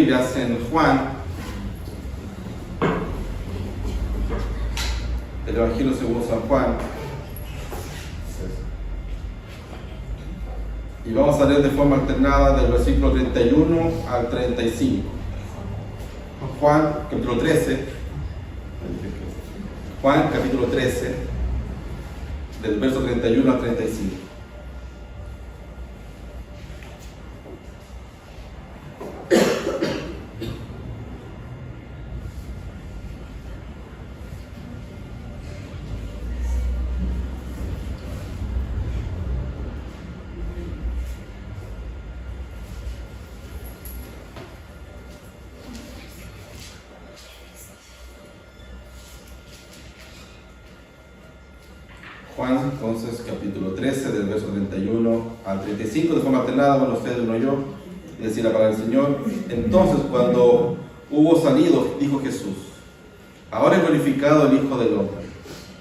Biblias en Juan, el Evangelio según San Juan, y vamos a leer de forma alternada del versículo 31 al 35. Juan capítulo 13, Juan capítulo 13, del verso 31 al 35. Juan, entonces, capítulo 13, del verso 31 al 35, de forma alternada, bueno, ustedes, uno yo, y decir la palabra del Señor. Entonces, cuando hubo salido, dijo Jesús: ahora es glorificado el Hijo del Hombre,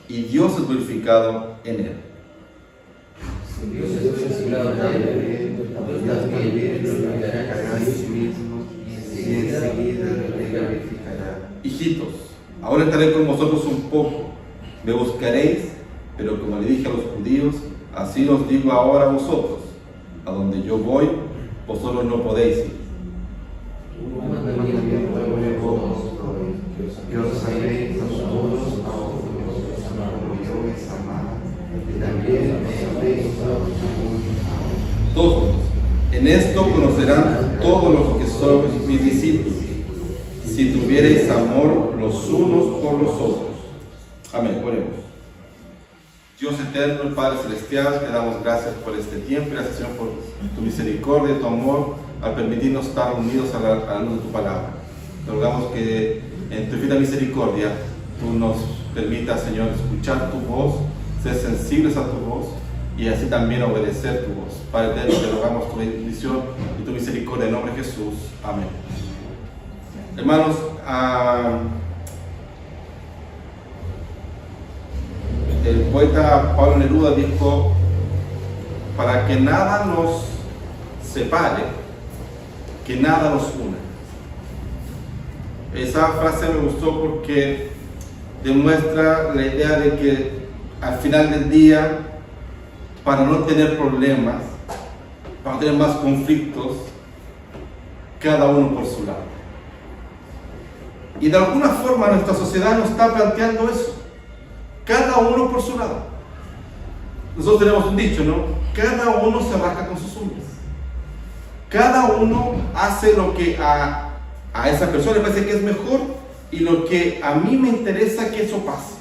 y Dios es glorificado en él. Dios es glorificado en él, Dios también glorificará a sí mismo, y enseguida le glorificará. Hijitos, ahora estaré con vosotros un poco, me buscaréis, pero como le dije a los judíos, así os digo ahora a vosotros: a donde yo voy, vosotros no podéis ir. Que os améis a todos como yo os amaba, y también os améis a Todos, en esto conocerán todos los que sois mis discípulos, si tuviereis amor los unos por los otros. Amén. Oremos. Dios eterno, el Padre Celestial, te damos gracias por este tiempo, gracias, Señor, por tu misericordia, tu amor, al permitirnos estar unidos a la luz de tu palabra. Te rogamos que en tu infinita misericordia tú nos permitas, Señor, escuchar tu voz, ser sensibles a tu voz y así también obedecer tu voz. Padre eterno, te rogamos tu bendición y tu misericordia en nombre de Jesús. Amén. Hermanos, el poeta Pablo Neruda dijo: para que nada nos separe, que nada nos una. Esa frase me gustó porque demuestra la idea de que al final del día, para no tener problemas, para no tener más conflictos, cada uno por su lado. Y de alguna forma nuestra sociedad nos está planteando eso. Cada uno por su lado. Nosotros tenemos un dicho, ¿no? Cada uno se raja con sus uñas. Cada uno hace lo que a esa persona le parece que es mejor y lo que a mí me interesa que eso pase.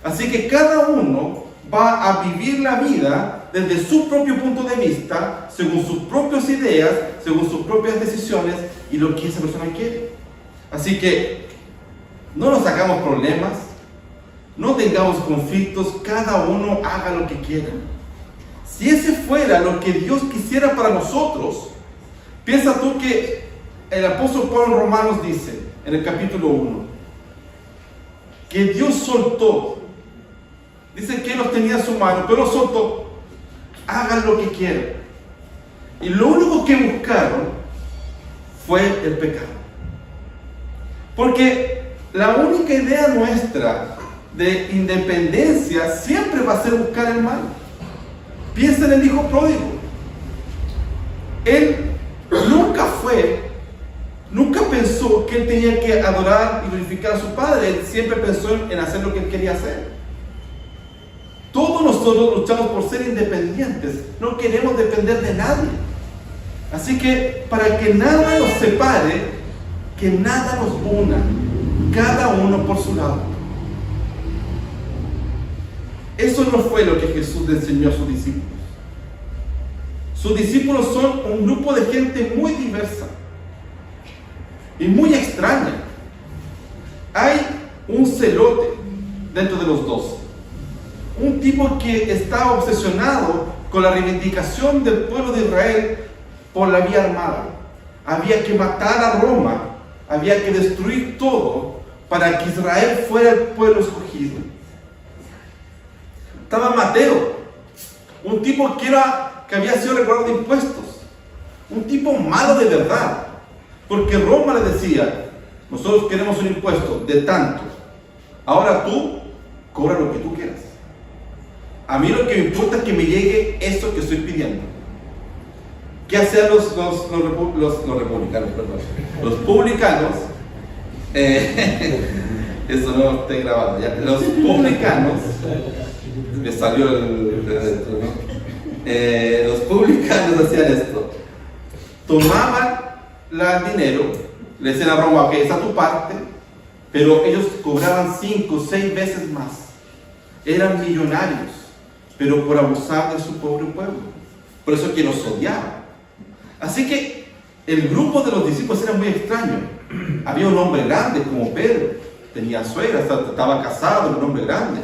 Así que cada uno va a vivir la vida desde su propio punto de vista, según sus propias ideas, según sus propias decisiones y lo que esa persona quiere. Así que no nos hagamos problemas, no tengamos conflictos, cada uno haga lo que quiera. Si ese fuera lo que Dios quisiera para nosotros, piensa tú que el apóstol Pablo en Romanos dice, en el capítulo 1, que Dios soltó. Dice que Él los tenía en su mano, pero los soltó. Hagan lo que quieran. Y lo único que buscaron fue el pecado. Porque la única idea nuestra de independencia siempre va a ser buscar el mal. Piensa en el hijo pródigo. Él nunca pensó que él tenía que adorar y glorificar a su padre. Él siempre pensó en hacer lo que él quería hacer. Todos nosotros luchamos por ser independientes. No queremos depender de nadie. Así que para que nada nos separe, que nada nos una, cada uno por su lado. Eso no fue lo que Jesús le enseñó a sus discípulos. Sus discípulos son un grupo de gente muy diversa y muy extraña. Hay un celote dentro de los 12. Un tipo que está obsesionado con la reivindicación del pueblo de Israel por la vía armada. Había que matar a Roma, había que destruir todo para que Israel fuera el pueblo escogido. Estaba Mateo, un tipo que había sido recaudador de impuestos, un tipo malo de verdad, Porque Roma le decía, nosotros queremos un impuesto de tanto, ahora tú cobra lo que tú quieras. A mí lo que me importa es que me llegue eso que estoy pidiendo. ¿Qué hacían los republicanos, perdón? Los publicanos, eso no está grabado ya. Los publicanos, me salió el dentro, ¿no? Los publicanos hacían esto: tomaban el dinero, le decían a Roma, ok, esa es tu parte, pero ellos cobraban 5 o 6 veces más. Eran millonarios, pero por abusar de su pobre pueblo. Por eso que los odiaban. Así que el grupo de los discípulos era muy extraño. Había un hombre grande como Pedro, tenía suegra, estaba casado, era un hombre grande.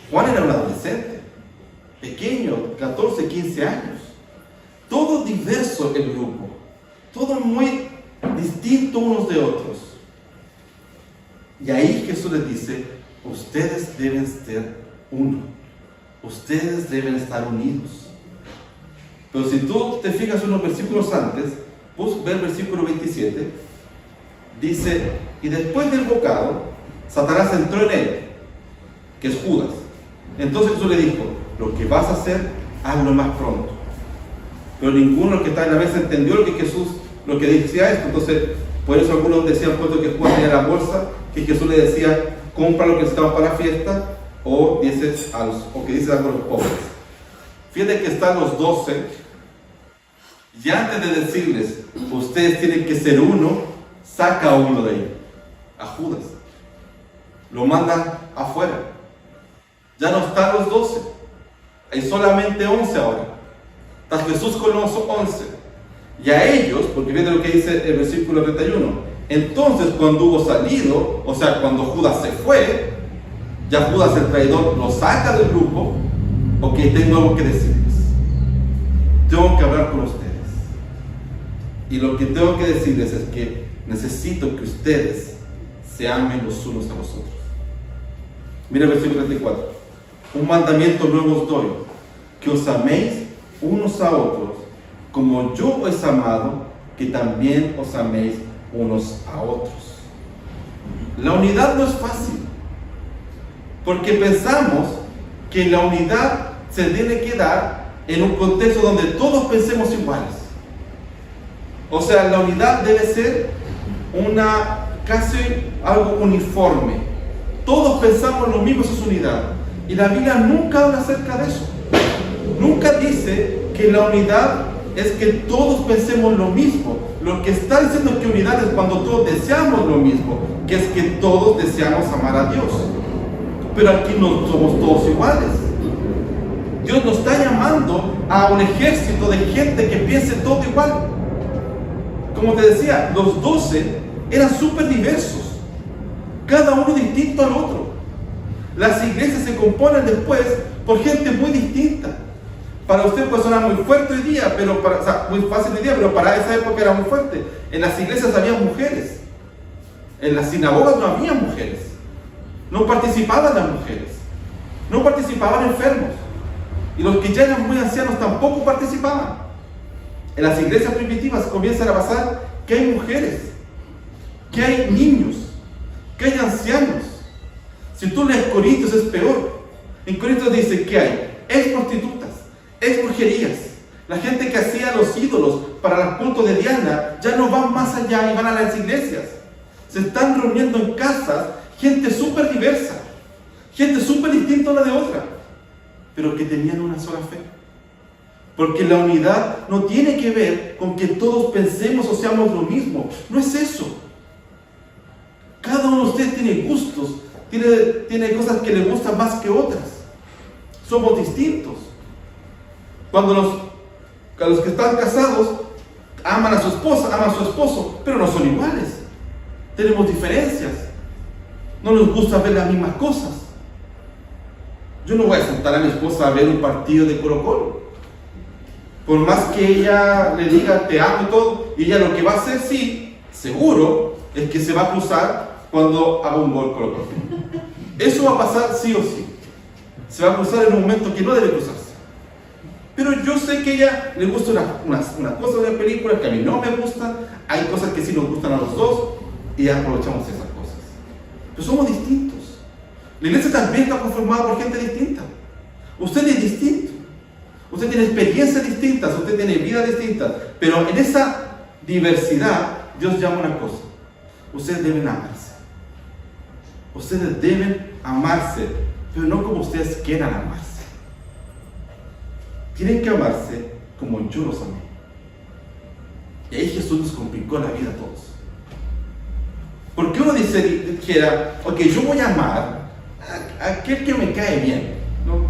Juan era un adolescente, pequeño, 14, 15 años. Todo diverso el grupo, todo muy distinto unos de otros. Y ahí Jesús les dice, ustedes deben ser uno, ustedes deben estar unidos. Pero si tú te fijas unos versículos antes, ve el versículo 27, dice, y después del bocado, Satanás entró en él, que es Judas. Entonces Jesús le dijo, lo que vas a hacer, hazlo más pronto. Pero ninguno que está en la mesa entendió lo que decía esto. Entonces, por eso algunos decían, puesto que Juan tenía la bolsa, que Jesús le decía, compra lo que necesitamos para la fiesta, o que dices a los pobres. Fíjate que están los 12, y antes de decirles, ustedes tienen que ser uno, saca a uno de ahí, a Judas. Lo manda afuera. Ya no están los 12, hay solamente 11 ahora. Está Jesús con los 11. Y a ellos, porque viene lo que dice el versículo 31, entonces cuando hubo salido, o sea, cuando Judas se fue, ya Judas el traidor lo saca del grupo. Ok, tengo algo que decirles. Tengo que hablar con ustedes. Y lo que tengo que decirles es que necesito que ustedes se amen los unos a los otros. Mira el versículo 34. Un mandamiento nuevo os doy, que os améis unos a otros, como yo os he amado, que también os améis unos a otros. La unidad no es fácil, porque pensamos que la unidad se debe quedar en un contexto donde todos pensemos iguales. O sea, la unidad debe ser casi algo uniforme. Todos pensamos lo mismo, eso es unidad. Y la Biblia nunca habla acerca de eso. Nunca dice que la unidad es que todos pensemos lo mismo. Lo que está diciendo que unidad es cuando todos deseamos lo mismo, que es que todos deseamos amar a Dios. Pero aquí no somos todos iguales. Dios nos está llamando a un ejército de gente que piense todo igual. Como te decía, los 12 eran súper diversos, cada uno distinto al otro. Las iglesias se componen después por gente muy distinta. Para usted puede sonar muy fuerte hoy día, muy fácil hoy día, pero para esa época era muy fuerte. En las iglesias había mujeres, en las sinagogas no había mujeres, no participaban las mujeres, no participaban enfermos, y los que ya eran muy ancianos tampoco participaban. En las iglesias primitivas comienzan a pasar que hay mujeres, que hay niños, que hay ancianos. Si tú lees Corintios es peor. En Corintios dice que hay prostitutas, brujerías. La gente que hacía los ídolos para los cultos de Diana ya no van más allá y van a las iglesias. Se están reuniendo en casas gente súper diversa, gente súper distinta una de otra, pero que tenían una sola fe. Porque la unidad no tiene que ver con que todos pensemos o seamos lo mismo. No es eso. Cada uno de ustedes tiene gustos, tiene cosas que le gustan más que otras. Somos distintos. Cuando los que están casados aman a su esposa, aman a su esposo, pero no son iguales. Tenemos diferencias. No nos gusta ver las mismas cosas. Yo no voy a sentar a mi esposa a ver un partido de Colo-Colo. Por más que ella le diga te amo y todo, y ella lo que va a hacer, sí, seguro, es que se va a cruzar cuando haga un gol Colo-Colo. Eso va a pasar sí o sí. Se va a cruzar en un momento que no debe cruzarse. Pero yo sé que a ella le gusta una cosa de la película que a mí no me gusta, hay cosas que sí nos gustan a los dos y aprovechamos esas cosas. Pero somos distintos. La iglesia también está conformada por gente distinta. Usted es distinto. Usted tiene experiencias distintas, usted tiene vidas distintas. Pero en esa diversidad, Dios llama una cosa. Ustedes deben amarse. Ustedes deben amarse, pero no como ustedes quieran amarse. Tienen que amarse como yo los amé. Y ahí Jesús nos complicó la vida a todos. Porque uno dijera, ok, yo voy a amar a aquel que me cae bien, ¿no?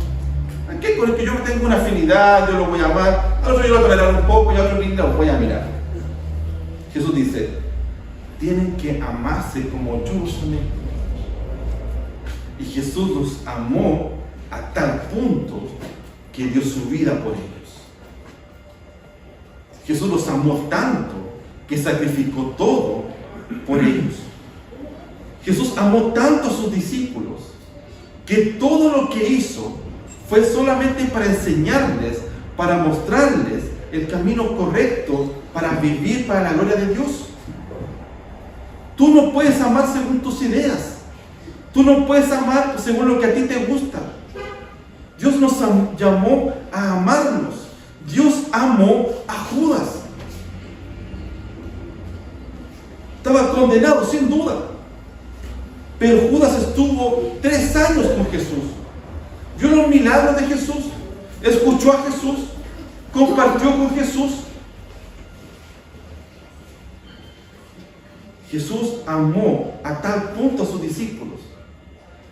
Aquel con el que yo tengo una afinidad, yo lo voy a amar, a otro yo lo voy a tolerar un poco y a otro ni lo voy a mirar. Jesús dice, tienen que amarse como yo los amé. Y Jesús los amó a tal punto que dio su vida por ellos. Jesús los amó tanto que sacrificó todo por ellos. Jesús amó tanto a sus discípulos que todo lo que hizo fue solamente para enseñarles, para mostrarles el camino correcto para vivir para la gloria de Dios. Tú no puedes amar según tus ideas. Tú no puedes amar según lo que a ti te gusta. Dios nos llamó a amarnos. Dios amó a Judas. Estaba condenado, sin duda. Pero Judas estuvo 3 años con Jesús. Vio los milagros de Jesús. Escuchó a Jesús. Compartió con Jesús. Jesús amó a tal punto a sus discípulos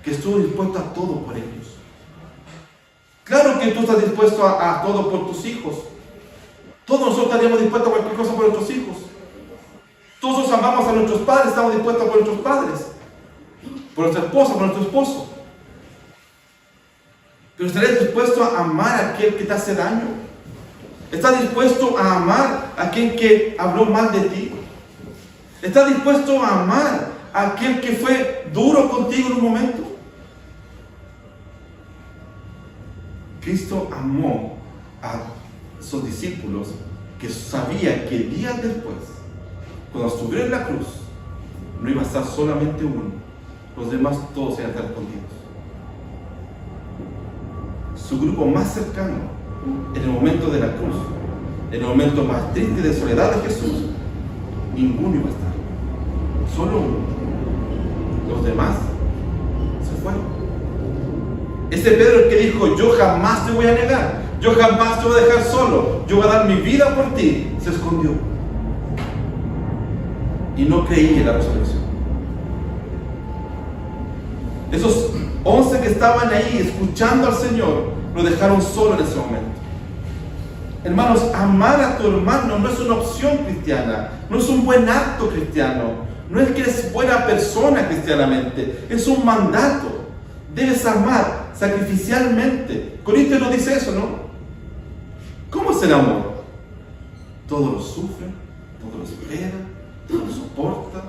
que estuvo dispuesto a todo por ellos. Claro que tú estás dispuesto a todo por tus hijos. Todos nosotros estaríamos dispuestos a cualquier cosa por nuestros hijos. Todos amamos a nuestros padres, estamos dispuestos por nuestros padres, por nuestra esposa, por nuestro esposo. Pero estarías dispuesto a amar a aquel que te hace daño. ¿Estás dispuesto a amar a aquel que habló mal de ti? ¿Estás dispuesto a amar a aquel que fue duro contigo en un momento? Cristo amó a sus discípulos que sabía que días después, cuando estuviera en la cruz, no iba a estar solamente uno, los demás todos iban a estar escondidos. Su grupo más cercano, en el momento de la cruz, en el momento más triste de soledad de Jesús, ninguno iba a estar, solo uno. Los demás se fueron. Ese Pedro que dijo, yo jamás te voy a negar, yo jamás te voy a dejar solo, yo voy a dar mi vida por ti, se escondió y no creí en la resurrección. Esos 11 que estaban ahí escuchando al Señor lo dejaron solo en ese momento. Hermanos, amar a tu hermano no es una opción cristiana, no es un buen acto cristiano, no es que eres buena persona cristianamente, es un mandato. Debes amar sacrificialmente. Corintios nos dice eso, ¿no? ¿Cómo es el amor? Todo lo sufre, todo lo espera, todo lo soporta.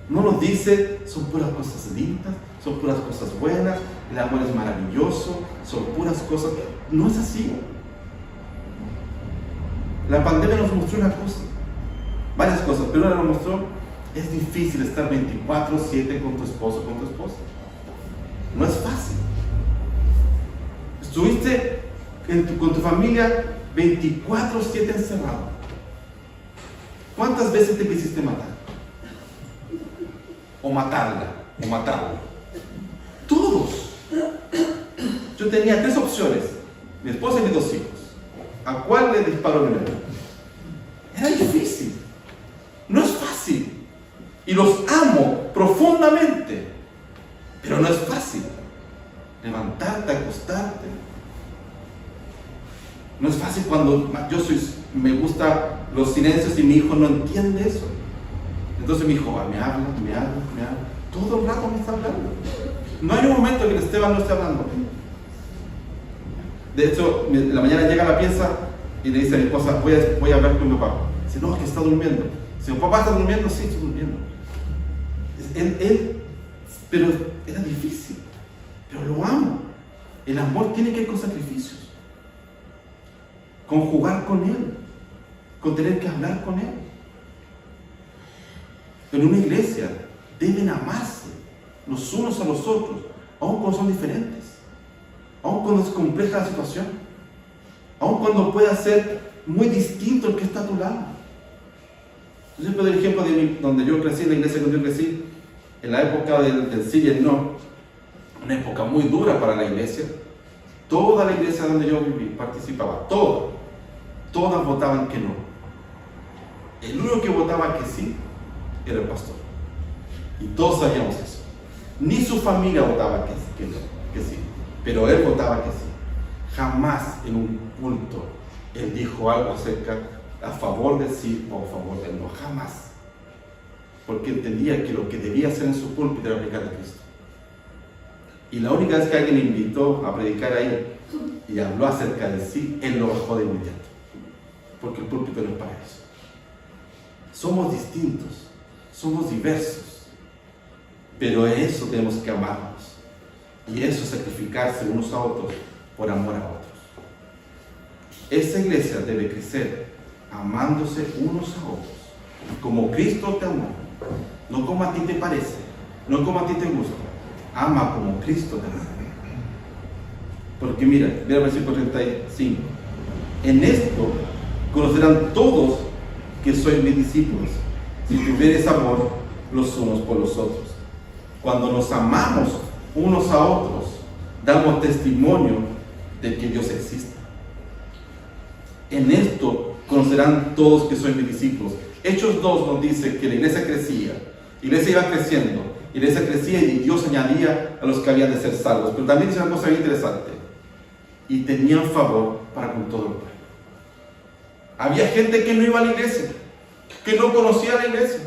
No nos dice, son puras cosas lindas, son puras cosas buenas, el amor es maravilloso, son puras cosas. No es así. La pandemia nos mostró una cosa, varias cosas, pero ahora nos mostró, es difícil estar 24/7 con tu esposo o con tu esposa. No es fácil. Estuviste con tu familia 24/7 encerrado. ¿Cuántas veces te quisiste matar? O matarla, o matarlo. Todos. Yo tenía 3 opciones, mi esposa y mis 2 hijos. ¿A cuál le disparó primero? Era difícil. No es fácil. Y los amo profundamente. Pero no es fácil. Levantarte, acostarte. No es fácil cuando me gustan los silencios y mi hijo no entiende eso. Entonces mi hijo me habla. Todo el rato me está hablando. No hay un momento en que Esteban no esté hablando. De hecho, en la mañana llega a la pieza y le dice a mi esposa, voy a hablar con mi papá. Dice, no, es que está durmiendo. Dice, papá está durmiendo, sí, estoy durmiendo. Pero era difícil. Pero lo amo. El amor tiene que ir con sacrificios. con jugar con Él, con tener que hablar con Él. En una iglesia deben amarse los unos a los otros, aun cuando son diferentes, aun cuando es compleja la situación, aun cuando pueda ser muy distinto el que está a tu lado. Yo siempre doy el ejemplo de donde yo crecí, en la iglesia donde yo crecí, en la época del sí y el no, una época muy dura para la iglesia. Toda la iglesia donde yo viví, participaba, todas votaban que no. El único que votaba que sí era el pastor. Y todos sabíamos eso. Ni su familia votaba que sí, pero él votaba que sí. Jamás en un culto él dijo algo a favor del sí o a favor del no, jamás. Porque entendía que lo que debía hacer en su púlpito era predicar a Cristo. Y la única vez que alguien le invitó a predicar ahí y habló acerca del sí, él lo bajó de inmediato. Porque el púlpito no es para eso. Somos distintos, somos diversos, pero en eso tenemos que amarnos. Y eso es sacrificarse unos a otros por amor a otros. Esa iglesia debe crecer amándose unos a otros, como Cristo te amó, no como a ti te parece, no como a ti te gusta. Ama como Cristo te ama. Porque mira el versículo 35. En esto conocerán todos que sois mis discípulos, si tuviereis amor los unos por los otros. Cuando nos amamos unos a otros, damos testimonio de que Dios existe. En esto conocerán todos que sois mis discípulos. Hechos 2 nos dice que la iglesia crecía, la iglesia iba creciendo, la iglesia crecía y Dios añadía a los que habían de ser salvos. Pero también dice una cosa bien interesante: y tenían favor para con todo el pueblo. Había gente que no iba a la iglesia, que no conocía la iglesia,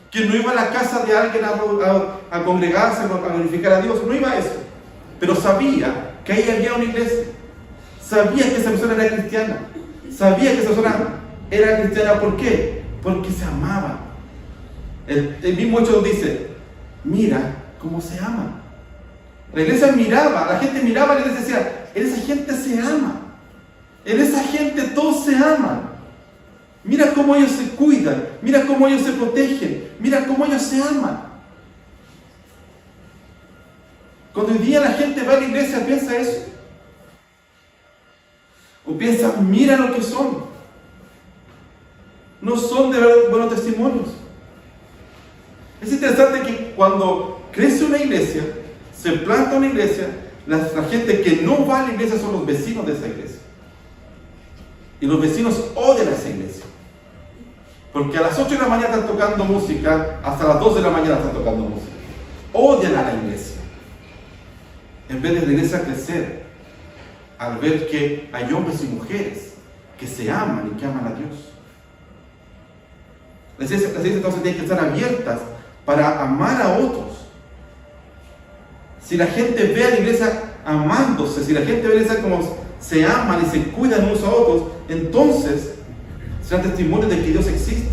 que no iba a la casa de alguien a congregarse, a glorificar a Dios, no iba a eso, pero sabía que ahí había una iglesia, sabía que esa persona era cristiana, sabía que esa persona era cristiana. ¿Por qué? Porque se amaban. El mismo hecho nos dice: mira cómo se aman. La iglesia miraba, la gente miraba a la iglesia y decía: en esa gente se ama, en esa gente todos se aman. Mira cómo ellos se cuidan, mira cómo ellos se protegen, mira cómo ellos se aman. Cuando hoy día la gente va a la iglesia, piensa eso. O piensa: mira lo que son. No son de verdad buenos testimonios. Es interesante que cuando crece una iglesia, se planta una iglesia, la gente que no va a la iglesia son los vecinos de esa iglesia. Y los vecinos odian a esa iglesia. Porque a las 8 de la mañana están tocando música, hasta las 2 de la mañana están tocando música. Odian a la iglesia. En vez de la iglesia crecer, al ver que hay hombres y mujeres que se aman y que aman a Dios. Las iglesias entonces tienen que estar abiertas para amar a otros. Si la gente ve a la iglesia amándose, si la gente ve a la iglesia como se aman y se cuidan unos a otros, entonces serán testimonios de que Dios existe.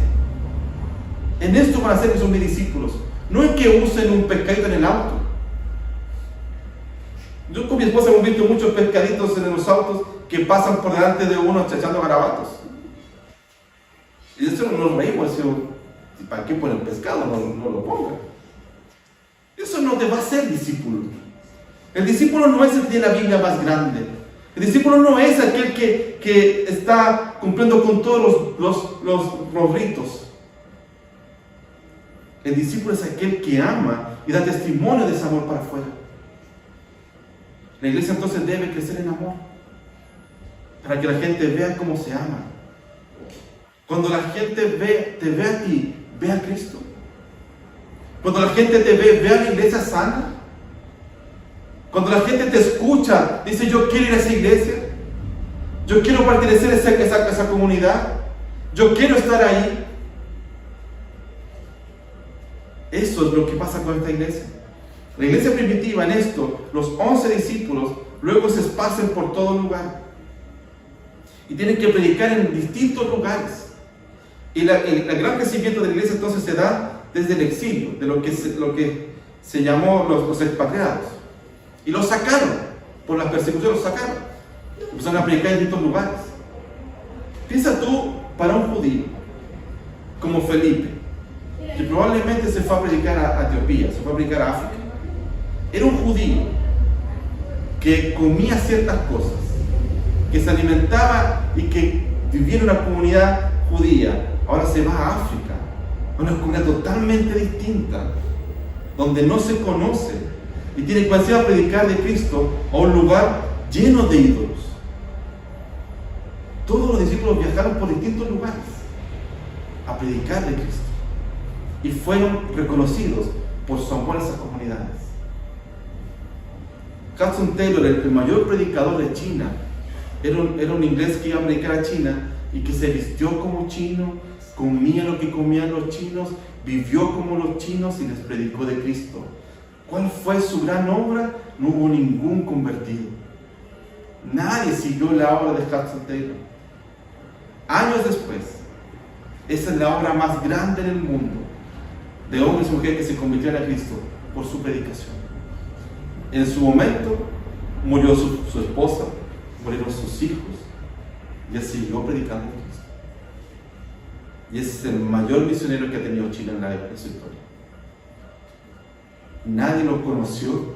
En esto van a ser que son mis discípulos. No es que usen un pescadito en el auto. Yo con mi esposa hemos visto muchos pescaditos en los autos que pasan por delante de uno echando garabatos. Y eso no nos reímos, decimos: ¿para qué ponen pescado? No lo pongan. Eso no te va a hacer discípulo. El discípulo no es el que tiene la Biblia más grande. El discípulo no es aquel que está cumpliendo con todos los ritos. El discípulo es aquel que ama y da testimonio de ese amor para afuera. La iglesia entonces debe crecer en amor, para que la gente vea cómo se ama. Cuando la gente te ve a ti, ve a Cristo. Cuando la gente te ve a la iglesia sana. Cuando la gente te escucha, dice: yo quiero ir a esa iglesia, yo quiero pertenecer a esa comunidad, yo quiero estar ahí. Eso es lo que pasa con esta iglesia. La iglesia primitiva, en esto, los 11 discípulos luego se esparcen por todo lugar y tienen que predicar en distintos lugares. Y el gran crecimiento de la iglesia entonces se da desde el exilio, de lo que se llamó los expatriados. Y los sacaron, por las persecuciones los sacaron. Empezaron a predicar en distintos lugares. Piensa tú para un judío como Felipe, que probablemente se fue a predicar a Etiopía, se fue a predicar a África. Era un judío que comía ciertas cosas, que se alimentaba y que vivía en una comunidad judía. Ahora se va a África, a una comunidad totalmente distinta, donde no se conoce, y tiene que ir a predicar de Cristo a un lugar lleno de ídolos. Todos los discípulos viajaron por distintos lugares a predicar de Cristo y fueron reconocidos por su amor a esas comunidades. Hudson Taylor, el mayor predicador de China, era un inglés que iba a predicar a China y que se vistió como chino, comía lo que comían los chinos, vivió como los chinos y les predicó de Cristo. ¿Cuál fue su gran obra? No hubo ningún convertido. Nadie siguió la obra de Hudson Taylor. Años después, esa es la obra más grande en el mundo de hombres y mujeres que se convirtieron a Cristo por su predicación. En su momento murió su esposa, murieron sus hijos, y él siguió predicando a Cristo. Y ese es el mayor misionero que ha tenido China en su historia. Nadie lo conoció,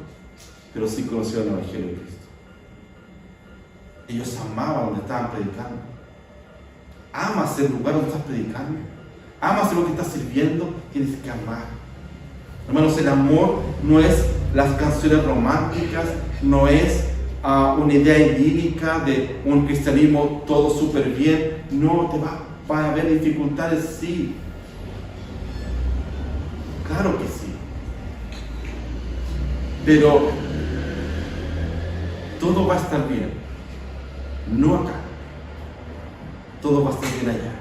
pero sí conoció el Evangelio de Cristo. Ellos amaban donde estaban predicando. Amas el lugar donde estás predicando. Amas lo que estás sirviendo, tienes que amar. Hermanos, el amor no es las canciones románticas, no es una idea idílica de un cristianismo todo súper bien. No, va a haber dificultades, sí. Claro que sí. Pero todo va a estar bien. No acá. Todo va a estar bien allá.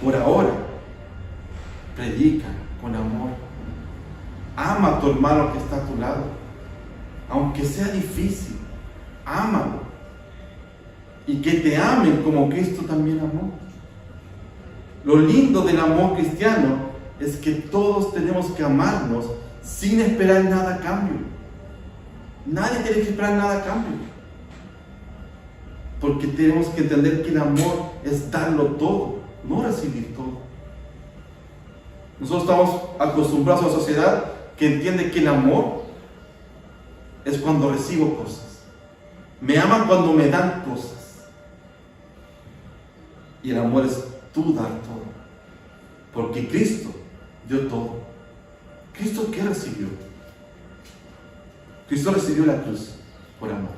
Por ahora, predica con amor. Ama a tu hermano que está a tu lado. Aunque sea difícil, ámalo. Y que te amen como Cristo también amó. Lo lindo del amor cristiano es que todos tenemos que amarnos sin esperar nada a cambio. Nadie tiene que esperar nada a cambio. Porque tenemos que entender que el amor es darlo todo, no recibir todo. Nosotros estamos acostumbrados a una sociedad que entiende que el amor es cuando recibo cosas. Me aman cuando me dan cosas. Y el amor es tú dar todo. Porque Cristo dio todo. ¿Cristo qué recibió? Cristo recibió la cruz por amor.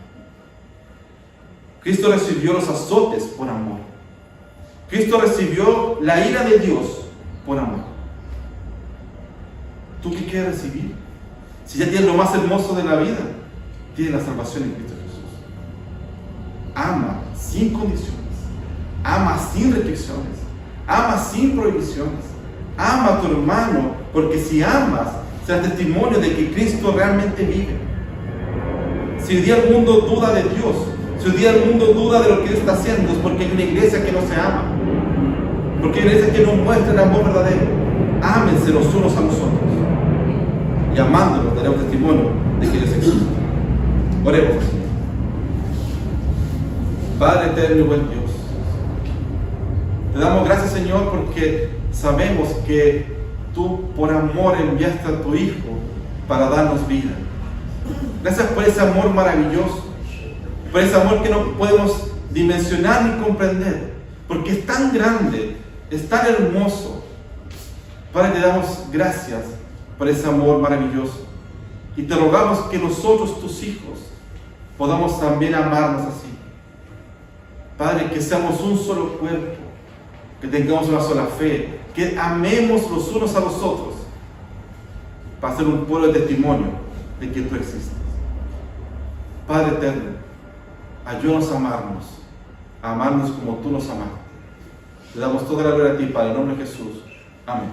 Cristo recibió los azotes por amor. Cristo recibió la ira de Dios por amor. ¿Tú qué quieres recibir? Si ya tienes lo más hermoso de la vida, tienes la salvación en Cristo Jesús. Ama sin condiciones. Ama sin restricciones. Ama sin prohibiciones. Ama a tu hermano, porque si amas, será testimonio de que Cristo realmente vive. Si hoy día el mundo duda de Dios, si hoy día el mundo duda de lo que Dios está haciendo, es porque hay una iglesia que no se ama. Porque hay una iglesia que no muestra el amor verdadero. Ámense los unos a los otros. Y amándolos daremos testimonio de que Dios existe. Oremos. Padre eterno y buen Dios, te damos gracias, Señor, porque sabemos que tú por amor enviaste a tu Hijo para darnos vida. Gracias por ese amor maravilloso, por ese amor que no podemos dimensionar ni comprender, porque es tan grande, es tan hermoso. Padre, te damos gracias por ese amor maravilloso y te rogamos que nosotros, tus hijos, podamos también amarnos así. Padre, que seamos un solo cuerpo, que tengamos una sola fe, que amemos los unos a los otros para ser un pueblo de testimonio de que tú existes. Padre eterno, ayúdanos a amarnos como tú nos amaste. Te damos toda la gloria a ti, Padre, en el nombre de Jesús. Amén.